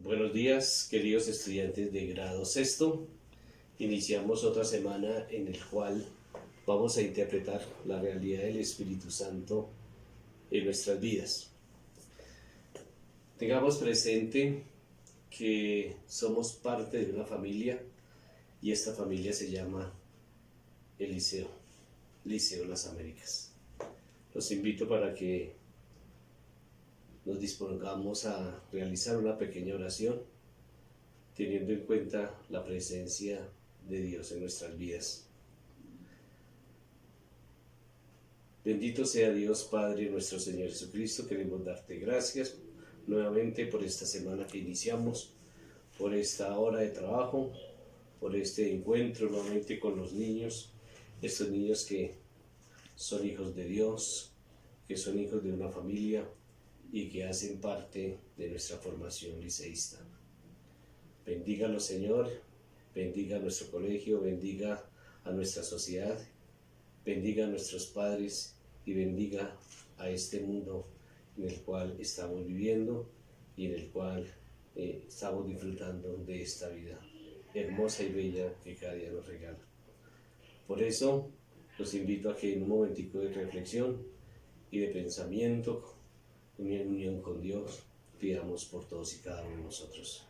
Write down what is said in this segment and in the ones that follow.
Buenos días, queridos estudiantes de grado sexto. Iniciamos otra semana en el cual vamos a interpretar la realidad del Espíritu Santo en nuestras vidas. Tengamos presente que somos parte de una familia y esta familia se llama el Liceo Las Américas. Los invito para que nos dispongamos a realizar una pequeña oración teniendo en cuenta la presencia de Dios en nuestras vidas. Bendito sea Dios Padre nuestro Señor Jesucristo. Queremos darte gracias nuevamente por esta semana que iniciamos, por esta hora de trabajo, por este encuentro nuevamente con los niños, estos niños que son hijos de Dios, que son hijos de una familia y que hacen parte de nuestra formación liceísta. Bendígalo, Señor, bendiga a nuestro colegio, bendiga a nuestra sociedad, bendiga a nuestros padres y bendiga a este mundo en el cual estamos viviendo y en el cual estamos disfrutando de esta vida hermosa y bella que cada día nos regala. Por eso los invito a que en un momentico de reflexión y de pensamiento, en unión con Dios, pidamos por todos y cada uno de nosotros.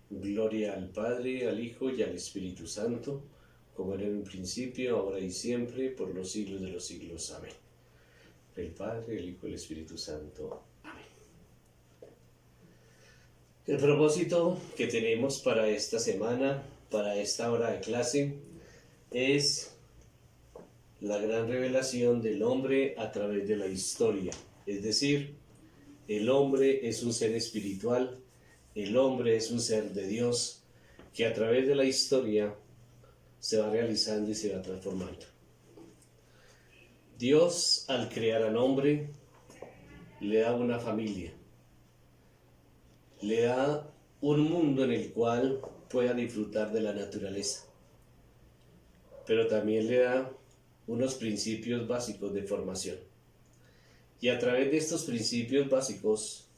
Gloria al Padre, al Hijo y al Espíritu Santo, como era en un principio, ahora y siempre, por los siglos de los siglos. Amén. El Padre, el Hijo y el Espíritu Santo. Amén. El propósito que tenemos para esta semana, para esta hora de clase, es la gran revelación del hombre a través de la historia. Es decir, el hombre es un ser espiritual, el hombre es un ser de Dios que a través de la historia se va realizando y se va transformando. Dios, al crear al hombre, le da una familia, le da un mundo en el cual pueda disfrutar de la naturaleza, pero también le da unos principios básicos de formación. Y a través de estos principios básicos,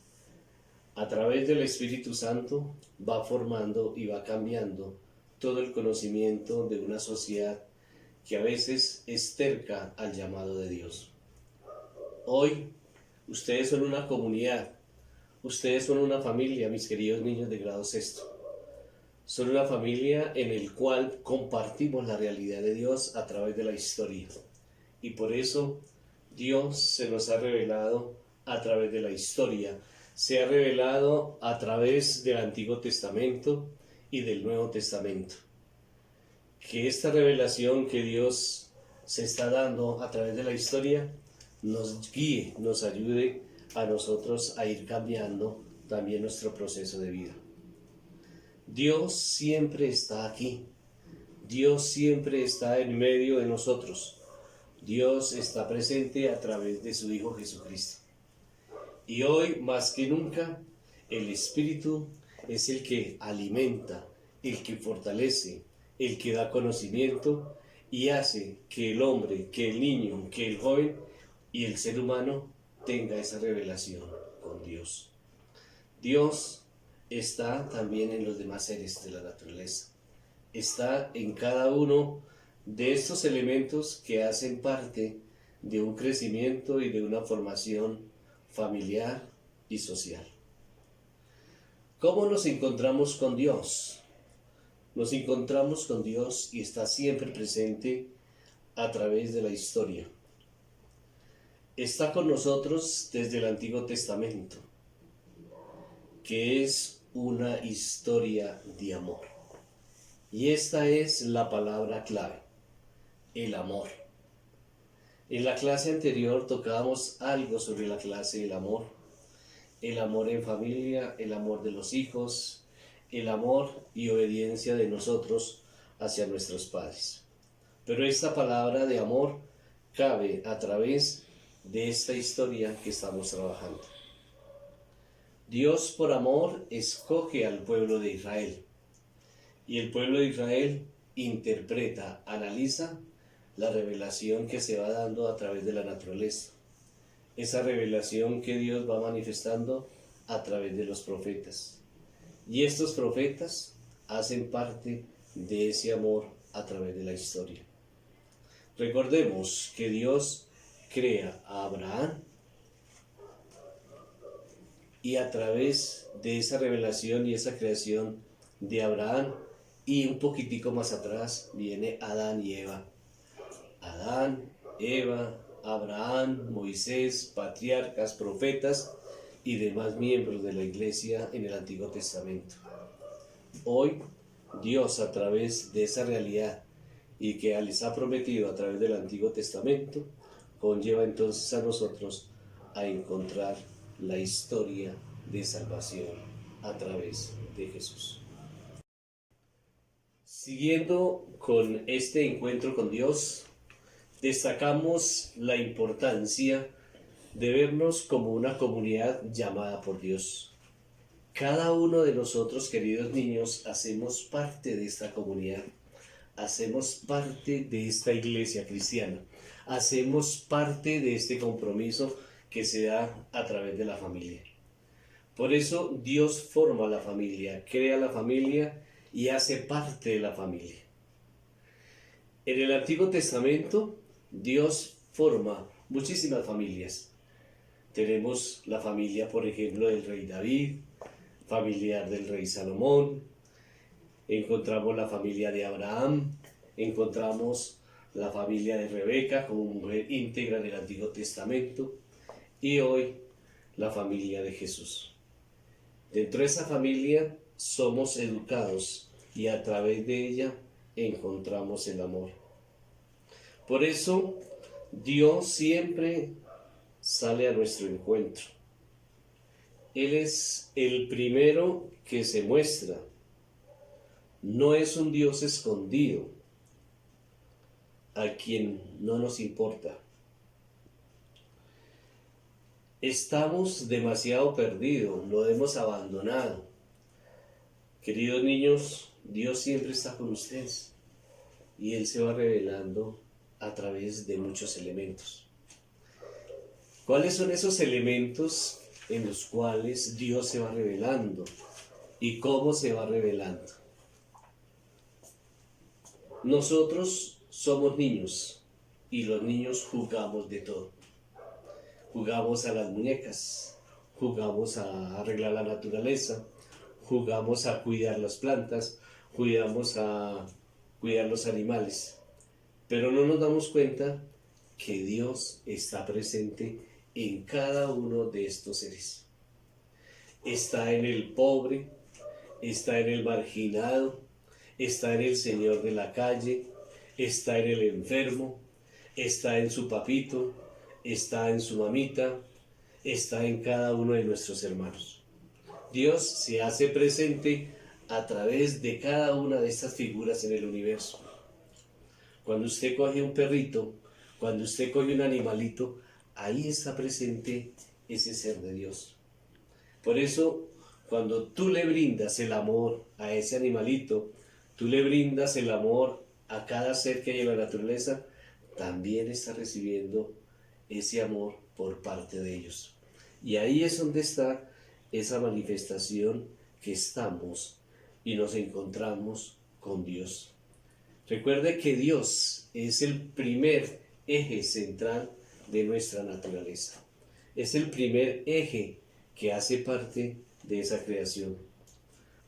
a través del Espíritu Santo, va formando y va cambiando todo el conocimiento de una sociedad que a veces es terca al llamado de Dios. Hoy, ustedes son una comunidad, ustedes son una familia, mis queridos niños de grado sexto. Son una familia en el cual compartimos la realidad de Dios a través de la historia. Y por eso Dios se nos ha revelado a través de la historia. Se ha revelado a través del Antiguo Testamento y del Nuevo Testamento. Que esta revelación que Dios se está dando a través de la historia nos guíe, nos ayude a nosotros a ir cambiando también nuestro proceso de vida. Dios siempre está aquí. Dios siempre está en medio de nosotros. Dios está presente a través de su Hijo Jesucristo. Y hoy, más que nunca, el Espíritu es el que alimenta, el que fortalece, el que da conocimiento y hace que el hombre, que el niño, que el joven y el ser humano tenga esa revelación con Dios. Dios está también en los demás seres de la naturaleza. Está en cada uno de estos elementos que hacen parte de un crecimiento y de una formación familiar y social. ¿Cómo nos encontramos con Dios? Nos encontramos con Dios y está siempre presente a través de la historia. Está con nosotros desde el Antiguo Testamento, que es una historia de amor. Y esta es la palabra clave, el amor. En la clase anterior tocábamos algo sobre la clase del amor. El amor en familia, el amor de los hijos, el amor y obediencia de nosotros hacia nuestros padres. Pero esta palabra de amor cabe a través de esta historia que estamos trabajando. Dios por amor escoge al pueblo de Israel y el pueblo de Israel interpreta, analiza la revelación que se va dando a través de la naturaleza. Esa revelación que Dios va manifestando a través de los profetas. Y estos profetas hacen parte de ese amor a través de la historia. Recordemos que Dios crea a Abraham y a través de esa revelación y esa creación de Abraham y un poquitico más atrás viene Adán y Eva. Adán, Eva, Abraham, Moisés, patriarcas, profetas y demás miembros de la iglesia en el Antiguo Testamento. Hoy Dios, a través de esa realidad y que les ha prometido a través del Antiguo Testamento, conlleva entonces a nosotros a encontrar la historia de salvación a través de Jesús. Siguiendo con este encuentro con Dios, destacamos la importancia de vernos como una comunidad llamada por Dios. Cada uno de nosotros, queridos niños, hacemos parte de esta comunidad, hacemos parte de esta iglesia cristiana, hacemos parte de este compromiso que se da a través de la familia. Por eso Dios forma la familia, crea la familia y hace parte de la familia. En el Antiguo Testamento, Dios forma muchísimas familias. Tenemos la familia, por ejemplo, del rey David, familiar del rey Salomón, encontramos la familia de Abraham, encontramos la familia de Rebeca como mujer íntegra del Antiguo Testamento y hoy la familia de Jesús. Dentro de esa familia somos educados y a través de ella encontramos el amor. Por eso Dios siempre sale a nuestro encuentro. Él es el primero que se muestra. No es un Dios escondido, a quien no nos importa. Estamos demasiado perdidos, lo hemos abandonado. Queridos niños, Dios siempre está con ustedes y Él se va revelando a través de muchos elementos. ¿Cuáles son esos elementos en los cuales Dios se va revelando y cómo se va revelando? Nosotros somos niños y los niños jugamos de todo. Jugamos a las muñecas, jugamos a arreglar la naturaleza, jugamos a cuidar las plantas, jugamos a cuidar los animales. Pero no nos damos cuenta que Dios está presente en cada uno de estos seres. Está en el pobre, está en el marginado, está en el señor de la calle, está en el enfermo, está en su papito, está en su mamita, está en cada uno de nuestros hermanos. Dios se hace presente a través de cada una de estas figuras en el universo. Cuando usted coge un perrito, cuando usted coge un animalito, ahí está presente ese ser de Dios. Por eso, cuando tú le brindas el amor a ese animalito, tú le brindas el amor a cada ser que hay en la naturaleza, también está recibiendo ese amor por parte de ellos. Y ahí es donde está esa manifestación que estamos y nos encontramos con Dios. Recuerde que Dios es el primer eje central de nuestra naturaleza. Es el primer eje que hace parte de esa creación.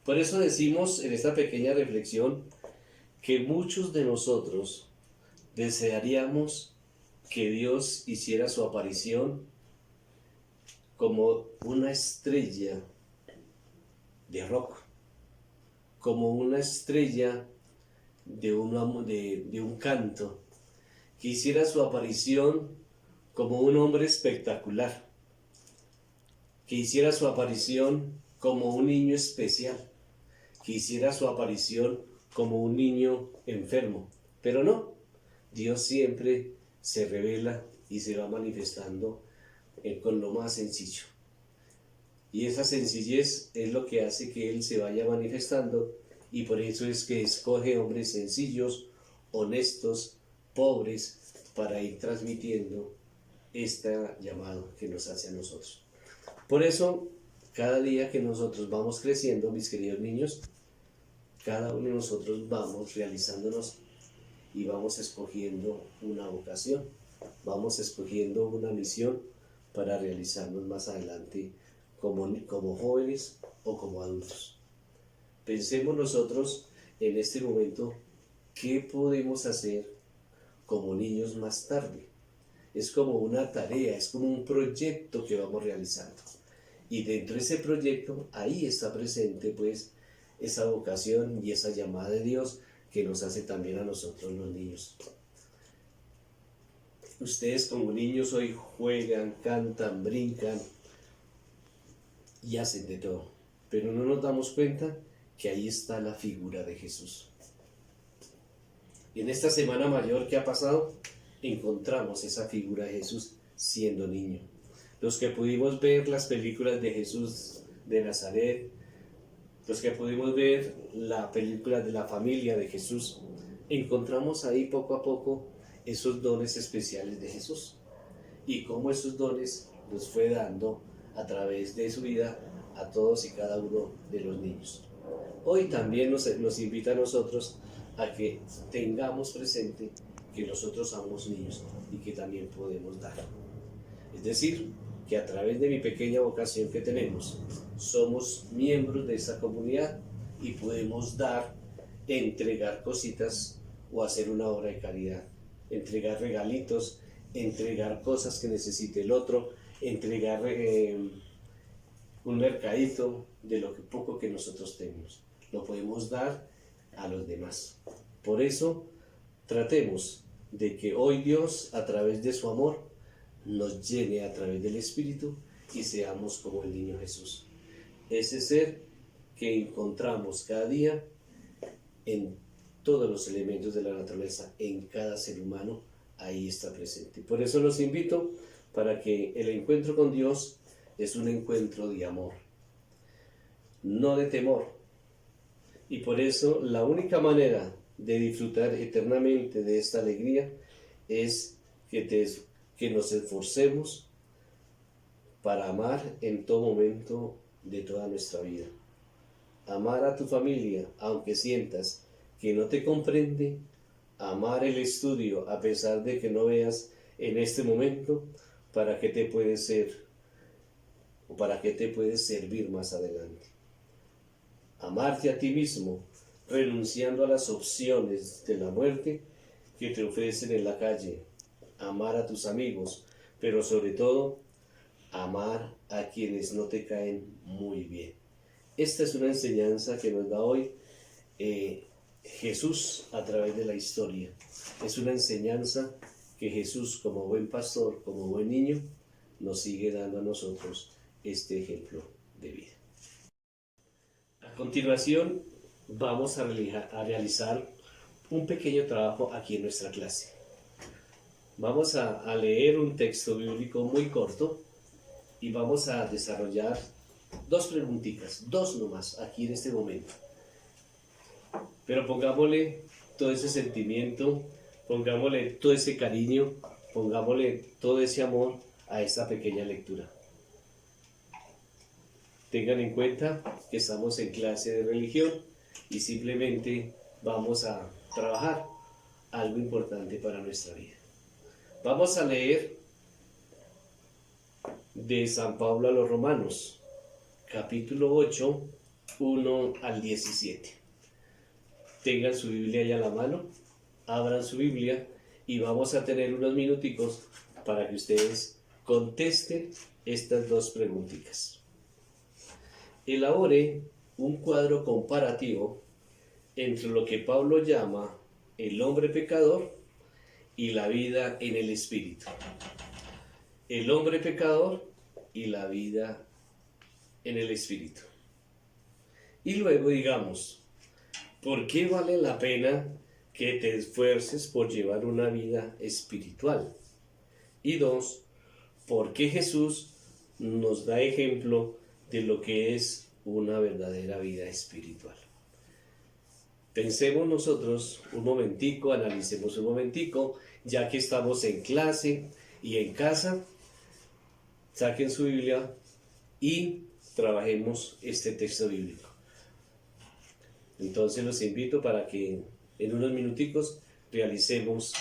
Por eso decimos en esta pequeña reflexión que muchos de nosotros desearíamos que Dios hiciera su aparición como una estrella de rock, como una estrella de un canto, que hiciera su aparición como un hombre espectacular, que hiciera su aparición como un niño especial, que hiciera su aparición como un niño enfermo. Pero no, Dios siempre se revela y se va manifestando con lo más sencillo. Y esa sencillez es lo que hace que Él se vaya manifestando, y por eso es que escoge hombres sencillos, honestos, pobres, para ir transmitiendo este llamado que nos hace a nosotros. Por eso, cada día que nosotros vamos creciendo, mis queridos niños, cada uno de nosotros vamos realizándonos y vamos escogiendo una vocación, vamos escogiendo una misión para realizarnos más adelante como jóvenes o como adultos. Pensemos nosotros en este momento qué podemos hacer como niños más tarde. Es como una tarea, es como un proyecto que vamos realizando. Y dentro de ese proyecto, ahí está presente pues esa vocación y esa llamada de Dios que nos hace también a nosotros los niños. Ustedes como niños hoy juegan, cantan, brincan y hacen de todo, pero no nos damos cuenta que ahí está la figura de Jesús. Y en esta Semana Mayor que ha pasado, encontramos esa figura de Jesús siendo niño. Los que pudimos ver las películas de Jesús de Nazaret, los que pudimos ver la película de la familia de Jesús, encontramos ahí poco a poco esos dones especiales de Jesús y cómo esos dones los fue dando a través de su vida a todos y cada uno de los niños. Hoy también nos invita a nosotros a que tengamos presente que nosotros somos niños y que también podemos dar. Es decir, que a través de mi pequeña vocación que tenemos, somos miembros de esa comunidad y podemos dar, entregar cositas o hacer una obra de caridad, entregar regalitos, entregar cosas que necesite el otro, entregar un mercadito de lo que poco que nosotros tenemos. Lo podemos dar a los demás. Por eso, tratemos de que hoy Dios, a través de su amor, nos llene a través del Espíritu y seamos como el niño Jesús. Ese ser que encontramos cada día en todos los elementos de la naturaleza, en cada ser humano, ahí está presente. Por eso los invito para que el encuentro con Dios es un encuentro de amor, no de temor. Y por eso la única manera de disfrutar eternamente de esta alegría es que nos esforcemos para amar en todo momento de toda nuestra vida. Amar a tu familia, aunque sientas que no te comprende, amar el estudio a pesar de que no veas en este momento para qué te puede ser o para qué te puedes servir más adelante. Amarte a ti mismo, renunciando a las opciones de la muerte que te ofrecen en la calle. Amar a tus amigos, pero sobre todo, amar a quienes no te caen muy bien. Esta es una enseñanza que nos da hoy Jesús a través de la historia. Es una enseñanza que Jesús, como buen pastor, como buen niño, nos sigue dando a nosotros este ejemplo de vida. A continuación, vamos a realizar un pequeño trabajo aquí en nuestra clase. Vamos a leer un texto bíblico muy corto y vamos a desarrollar dos preguntitas, dos nomás, aquí en este momento. Pero pongámosle todo ese sentimiento, pongámosle todo ese cariño, pongámosle todo ese amor a esta pequeña lectura. Tengan en cuenta que estamos en clase de religión y simplemente vamos a trabajar algo importante para nuestra vida. Vamos a leer de San Pablo a los Romanos, capítulo 8, 1 al 17. Tengan su Biblia ahí a la mano, abran su Biblia y vamos a tener unos minuticos para que ustedes contesten estas dos preguntitas. Elabore un cuadro comparativo entre lo que Pablo llama el hombre pecador y la vida en el Espíritu. El hombre pecador y la vida en el Espíritu. Y luego digamos, ¿por qué vale la pena que te esfuerces por llevar una vida espiritual? Y dos, ¿por qué Jesús nos da ejemplo de lo que es una verdadera vida espiritual? Pensemos nosotros un momentico, analicemos un momentico, ya que estamos en clase y en casa, saquen su Biblia y trabajemos este texto bíblico. Entonces los invito para que en unos minuticos realicemos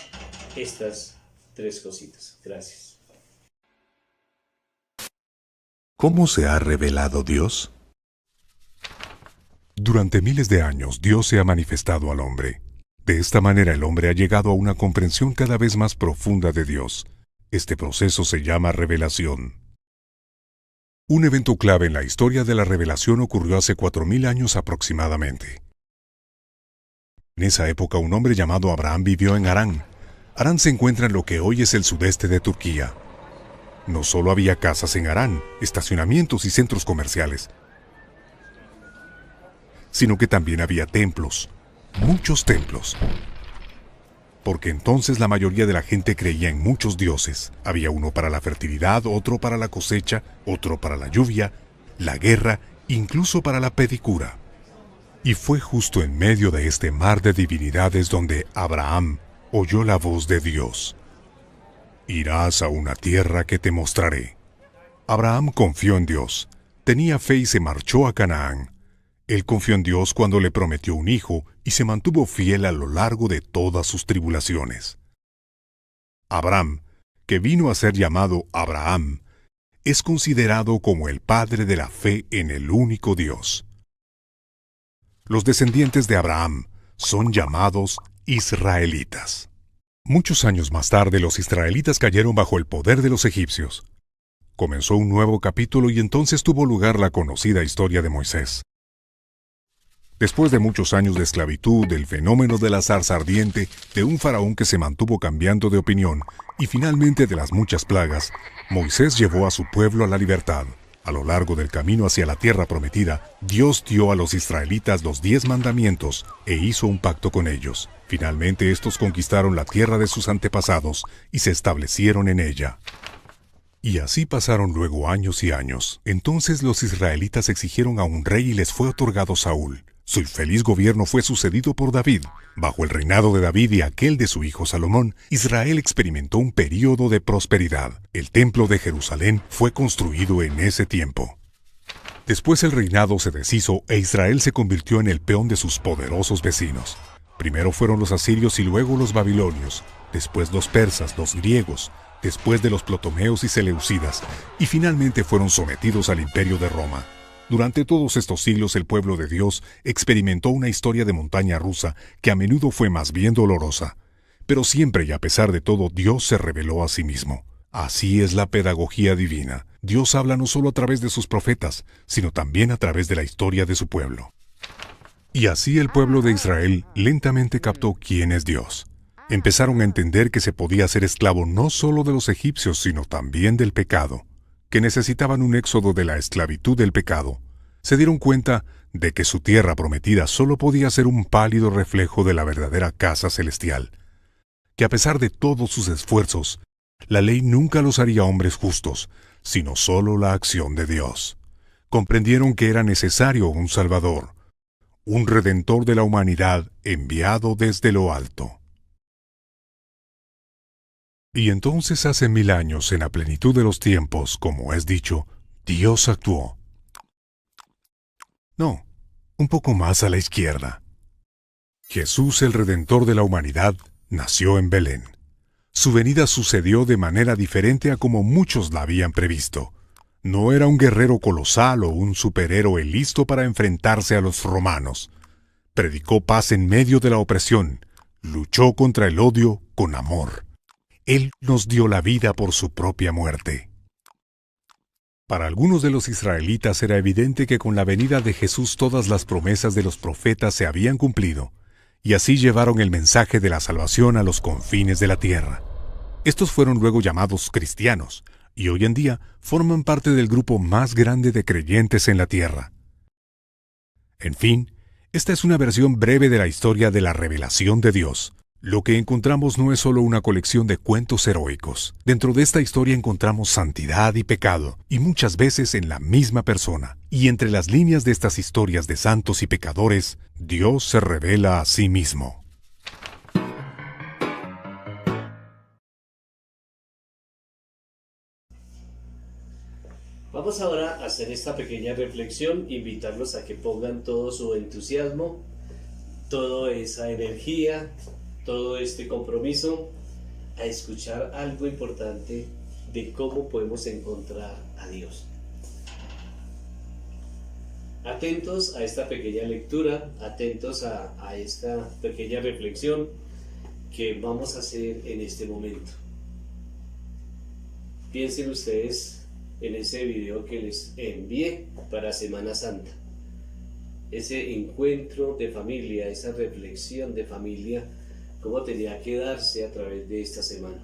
estas 3 cositas. Gracias. ¿Cómo se ha revelado Dios? Durante miles de años, Dios se ha manifestado al hombre. De esta manera, el hombre ha llegado a una comprensión cada vez más profunda de Dios. Este proceso se llama revelación. Un evento clave en la historia de la revelación ocurrió hace 4000 años aproximadamente. En esa época, un hombre llamado Abraham vivió en Harán. Harán se encuentra en lo que hoy es el sudeste de Turquía. No solo había casas en Harán, estacionamientos y centros comerciales, sino que también había templos, muchos templos. Porque entonces la mayoría de la gente creía en muchos dioses. Había uno para la fertilidad, otro para la cosecha, otro para la lluvia, la guerra, incluso para la pedicura. Y fue justo en medio de este mar de divinidades donde Abraham oyó la voz de Dios. Irás a una tierra que te mostraré. Abraham confió en Dios, tenía fe y se marchó a Canaán. Él confió en Dios cuando le prometió un hijo y se mantuvo fiel a lo largo de todas sus tribulaciones. Abraham, que vino a ser llamado Abraham, es considerado como el padre de la fe en el único Dios. Los descendientes de Abraham son llamados israelitas. Muchos años más tarde, los israelitas cayeron bajo el poder de los egipcios. Comenzó un nuevo capítulo y entonces tuvo lugar la conocida historia de Moisés. Después de muchos años de esclavitud, del fenómeno de la zarza ardiente, de un faraón que se mantuvo cambiando de opinión y finalmente de las muchas plagas, Moisés llevó a su pueblo a la libertad. A lo largo del camino hacia la tierra prometida, Dios dio a los israelitas los 10 mandamientos e hizo un pacto con ellos. Finalmente estos conquistaron la tierra de sus antepasados y se establecieron en ella. Y así pasaron luego años y años. Entonces los israelitas exigieron a un rey y les fue otorgado Saúl. Su infeliz gobierno fue sucedido por David. Bajo el reinado de David y aquel de su hijo Salomón, Israel experimentó un período de prosperidad. El templo de Jerusalén fue construido en ese tiempo. Después el reinado se deshizo e Israel se convirtió en el peón de sus poderosos vecinos. Primero fueron los asirios y luego los babilonios, después los persas, los griegos, después de los ptolemeos y seleucidas, y finalmente fueron sometidos al imperio de Roma. Durante todos estos siglos el pueblo de Dios experimentó una historia de montaña rusa que a menudo fue más bien dolorosa. Pero siempre y a pesar de todo, Dios se reveló a sí mismo. Así es la pedagogía divina. Dios habla no solo a través de sus profetas, sino también a través de la historia de su pueblo. Y así el pueblo de Israel lentamente captó quién es Dios. Empezaron a entender que se podía ser esclavo no solo de los egipcios, sino también del pecado, que necesitaban un éxodo de la esclavitud del pecado. Se dieron cuenta de que su tierra prometida solo podía ser un pálido reflejo de la verdadera casa celestial, que a pesar de todos sus esfuerzos, la ley nunca los haría hombres justos, sino solo la acción de Dios. Comprendieron que era necesario un Salvador, un Redentor de la humanidad enviado desde lo alto. Y entonces hace 1000 años, en la plenitud de los tiempos, como es dicho, Dios actuó. No, un poco más a la izquierda. Jesús, el Redentor de la humanidad, nació en Belén. Su venida sucedió de manera diferente a como muchos la habían previsto. No era un guerrero colosal o un superhéroe listo para enfrentarse a los romanos. Predicó paz en medio de la opresión. Luchó contra el odio con amor. Él nos dio la vida por su propia muerte. Para algunos de los israelitas era evidente que con la venida de Jesús todas las promesas de los profetas se habían cumplido, y así llevaron el mensaje de la salvación a los confines de la tierra. Estos fueron luego llamados cristianos, y hoy en día forman parte del grupo más grande de creyentes en la tierra. En fin, esta es una versión breve de la historia de la revelación de Dios. Lo que encontramos no es solo una colección de cuentos heroicos. Dentro de esta historia encontramos santidad y pecado, y muchas veces en la misma persona. Y entre las líneas de estas historias de santos y pecadores, Dios se revela a sí mismo. Vamos ahora a hacer esta pequeña reflexión, invitarlos a que pongan todo su entusiasmo, toda esa energía, todo este compromiso a escuchar algo importante de cómo podemos encontrar a Dios. Atentos a esta pequeña lectura, atentos a esta pequeña reflexión que vamos a hacer en este momento. Piensen ustedes en ese video que les envié para Semana Santa. Ese encuentro de familia, esa reflexión de familia, cómo tenía que darse a través de esta semana.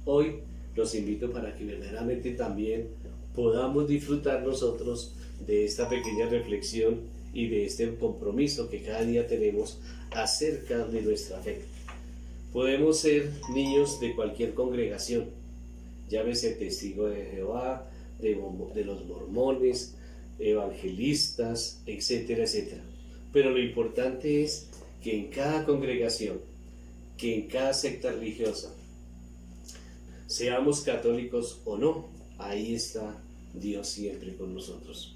Hoy los invito para que verdaderamente también podamos disfrutar nosotros de esta pequeña reflexión y de este compromiso que cada día tenemos acerca de nuestra fe. Podemos ser niños de cualquier congregación, llámese Testigo de Jehová, de los mormones, evangelistas, etcétera, etcétera. Pero lo importante es que en cada congregación, que en cada secta religiosa, seamos católicos o no, ahí está Dios siempre con nosotros.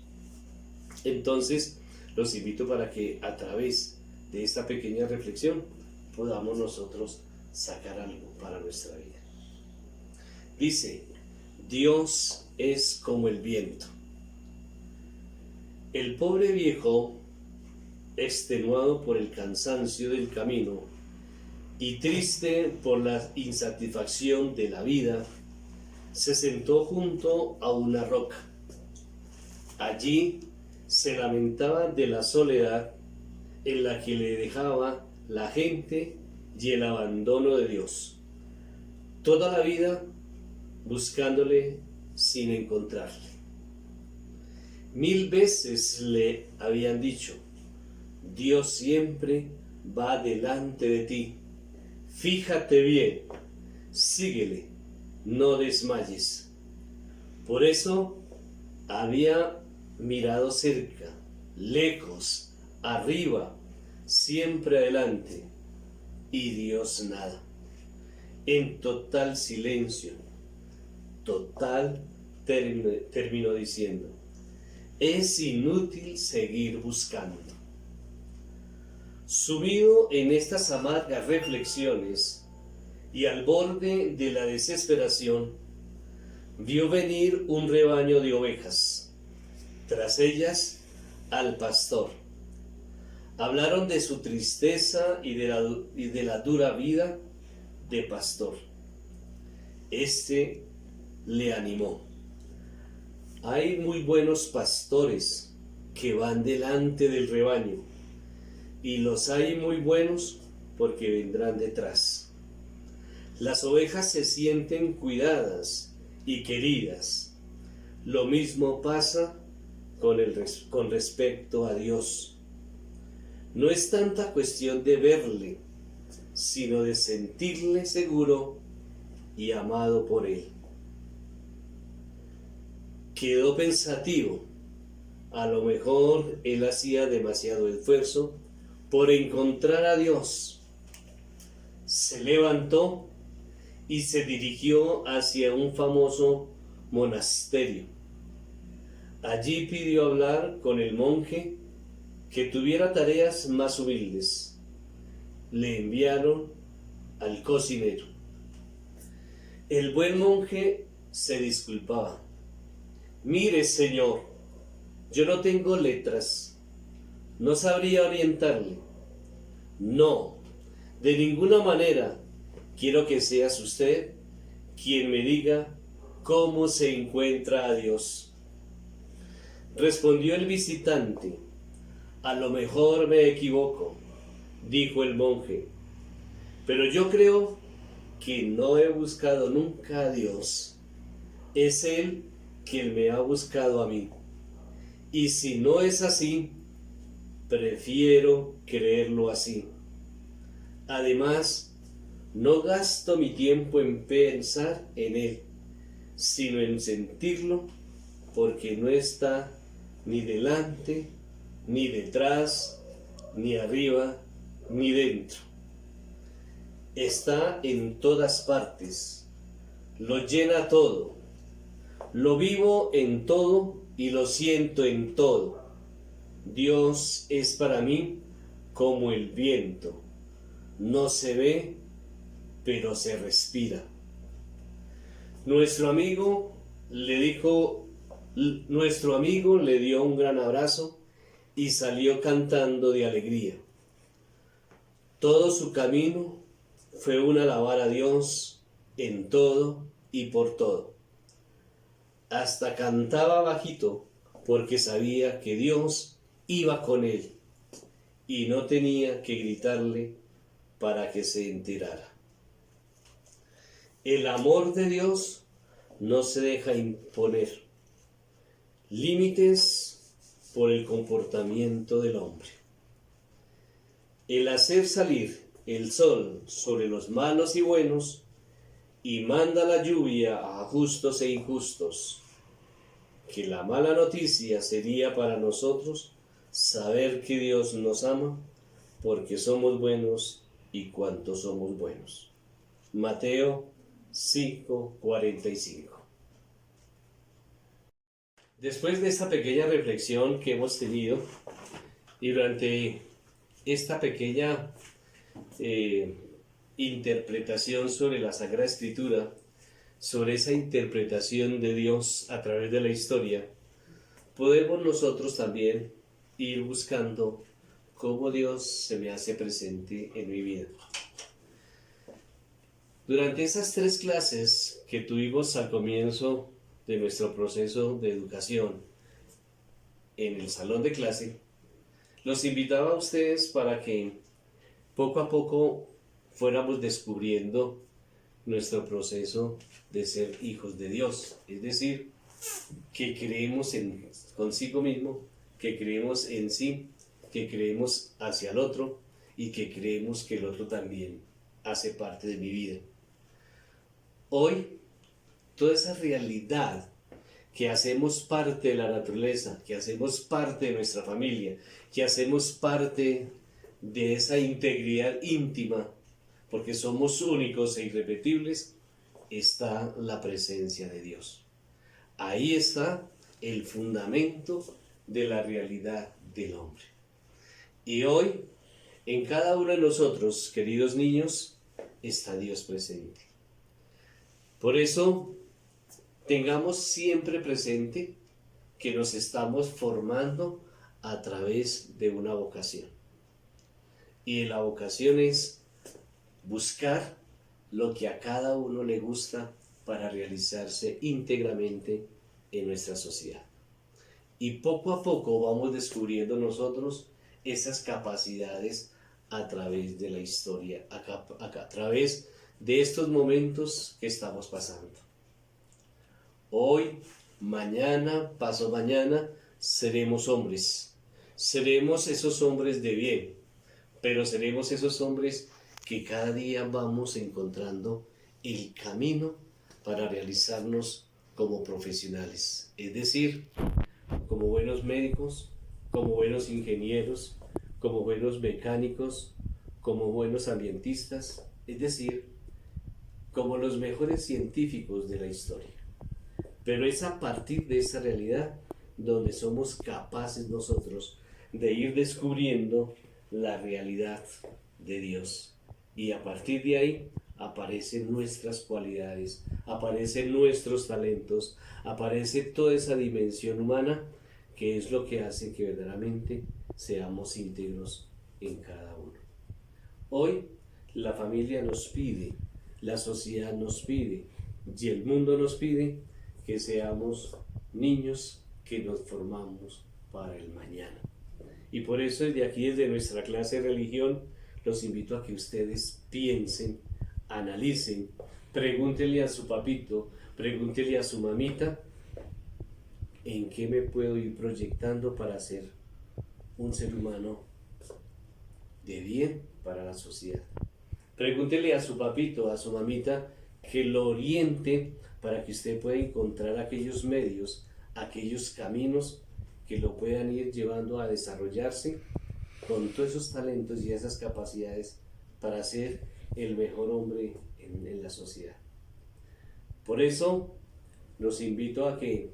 Entonces, los invito para que a través de esta pequeña reflexión podamos nosotros sacar algo para nuestra vida. Dice, Dios es como el viento. El pobre viejo, extenuado por el cansancio del camino y triste por la insatisfacción de la vida, se sentó junto a una roca. Allí se lamentaba de la soledad en la que le dejaba la gente y el abandono de Dios. Toda la vida buscándole sin encontrarle. 1000 veces le habían dicho, Dios siempre va delante de ti, fíjate bien, síguele, no desmayes. Por eso había mirado cerca, lejos, arriba, siempre adelante, y Dios nada. En total silencio, terminó diciendo, es inútil seguir buscando. Sumido en estas amargas reflexiones y al borde de la desesperación, vio venir un rebaño de ovejas, tras ellas al pastor. Hablaron de su tristeza y de la dura vida de pastor. Este le animó. Hay muy buenos pastores que van delante del rebaño, y los hay muy buenos porque vendrán detrás. Las ovejas se sienten cuidadas y queridas. Lo mismo pasa con respecto a Dios. No es tanta cuestión de verle, sino de sentirle seguro y amado por Él. Quedó pensativo. A lo mejor él hacía demasiado esfuerzo por encontrar a Dios. Se levantó y se dirigió hacia un famoso monasterio. Allí pidió hablar con el monje que tuviera tareas más humildes. Le enviaron al cocinero. El buen monje se disculpaba. Mire, señor, yo no tengo letras, no sabría orientarle. No, de ninguna manera quiero que seas usted quien me diga cómo se encuentra a Dios. Respondió el visitante. A lo mejor me equivoco, dijo el monje, pero yo creo que no he buscado nunca a Dios. Es Él quien me ha buscado a mí. Y si no es así, prefiero creerlo así. Además, No gasto mi tiempo en pensar en Él, sino en sentirlo, porque no está ni delante, ni detrás, ni arriba, ni dentro. Está en todas partes, lo llena todo, lo vivo en todo y lo siento en todo. Dios es para mí como el viento, no se ve, pero se respira. Nuestro amigo le dio un gran abrazo y salió cantando de alegría. Todo su camino fue un alabar a Dios en todo y por todo. Hasta cantaba bajito porque sabía que Dios iba con él y no tenía que gritarle para que se enterara. El amor de Dios no se deja imponer límites por el comportamiento del hombre. El hacer salir el sol sobre los malos y buenos y manda la lluvia a justos e injustos. Que la mala noticia sería para nosotros saber que Dios nos ama porque somos buenos y cuanto somos buenos. Mateo 5:45. Después de esta pequeña reflexión que hemos tenido y durante esta pequeña interpretación sobre la Sagrada Escritura, sobre esa interpretación de Dios a través de la historia, podemos nosotros también ir buscando cómo Dios se me hace presente en mi vida. Durante esas 3 clases que tuvimos al comienzo de nuestro proceso de educación en el salón de clase, los invitaba a ustedes para que poco a poco fuéramos descubriendo nuestro proceso de ser hijos de Dios, es decir, que creemos en consigo mismo, que creemos en sí, que creemos hacia el otro y que creemos que el otro también hace parte de mi vida. Hoy, toda esa realidad que hacemos parte de la naturaleza, que hacemos parte de nuestra familia, que hacemos parte de esa integridad íntima, porque somos únicos e irrepetibles, está la presencia de Dios. Ahí está el fundamento de la realidad del hombre. Y hoy, en cada uno de nosotros, queridos niños, está Dios presente. Por eso, tengamos siempre presente que nos estamos formando a través de una vocación. Y la vocación es buscar lo que a cada uno le gusta para realizarse íntegramente en nuestra sociedad. Y poco a poco vamos descubriendo nosotros esas capacidades a través de la historia, a través de estos momentos que estamos pasando. Hoy, mañana, pasado mañana, seremos hombres. Seremos esos hombres de bien, pero seremos esos hombres que cada día vamos encontrando el camino para realizarnos como profesionales, es decir, como buenos médicos, como buenos ingenieros, como buenos mecánicos, como buenos ambientistas, es decir, como los mejores científicos de la historia. Pero es a partir de esa realidad donde somos capaces nosotros de ir descubriendo la realidad de Dios. Y a partir de ahí aparecen nuestras cualidades, aparecen nuestros talentos, aparece toda esa dimensión humana que es lo que hace que verdaderamente seamos íntegros en cada uno. Hoy la familia nos pide, la sociedad nos pide y el mundo nos pide que seamos niños que nos formamos para el mañana. Y por eso desde aquí, desde nuestra clase de religión, los invito a que ustedes piensen, analicen, pregúntenle a su papito, pregúntenle a su mamita, ¿en qué me puedo ir proyectando para ser un ser humano de bien para la sociedad? Pregúntele a su papito, a su mamita, que lo oriente para que usted pueda encontrar aquellos medios, aquellos caminos que lo puedan ir llevando a desarrollarse con todos esos talentos y esas capacidades para ser el mejor hombre en la sociedad. Por eso los invito a que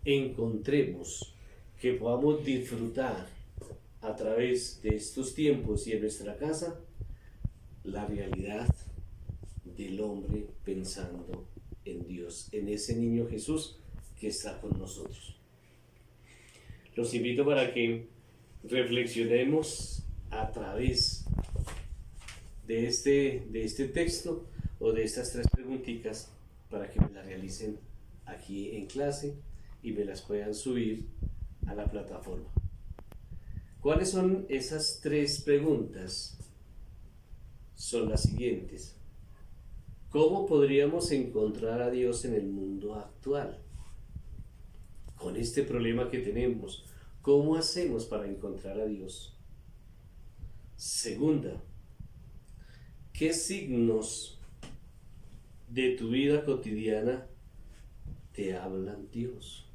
encontremos, que podamos disfrutar a través de estos tiempos y en nuestra casa la realidad del hombre pensando en Dios, en ese niño Jesús que está con nosotros. Los invito para que reflexionemos a través de este texto o de estas 3 preguntitas para que me las realicen aquí en clase y me las puedan subir a la plataforma. ¿Cuáles son esas 3 preguntas? Son las siguientes. ¿Cómo podríamos encontrar a Dios en el mundo actual? Con este problema que tenemos, ¿cómo hacemos para encontrar a Dios? Segunda, ¿qué signos de tu vida cotidiana te hablan Dios?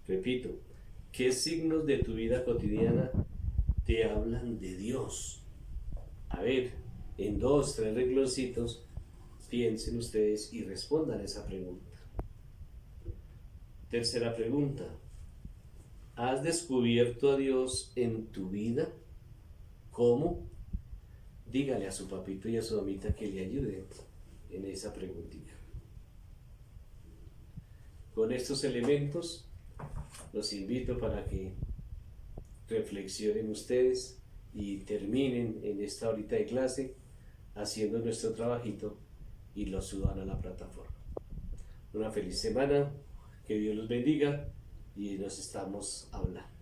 Repito, ¿qué signos de tu vida cotidiana te hablan de Dios? A ver, en 2, 3 rengloncitos, piensen ustedes y respondan esa pregunta. Tercera pregunta, ¿has descubierto a Dios en tu vida? ¿Cómo? Dígale a su papito y a su mamita que le ayuden en esa preguntita. Con estos elementos los invito para que reflexionen ustedes y terminen en esta horita de clase haciendo nuestro trabajito y lo suban a la plataforma. Una feliz semana, que Dios los bendiga y nos estamos hablando.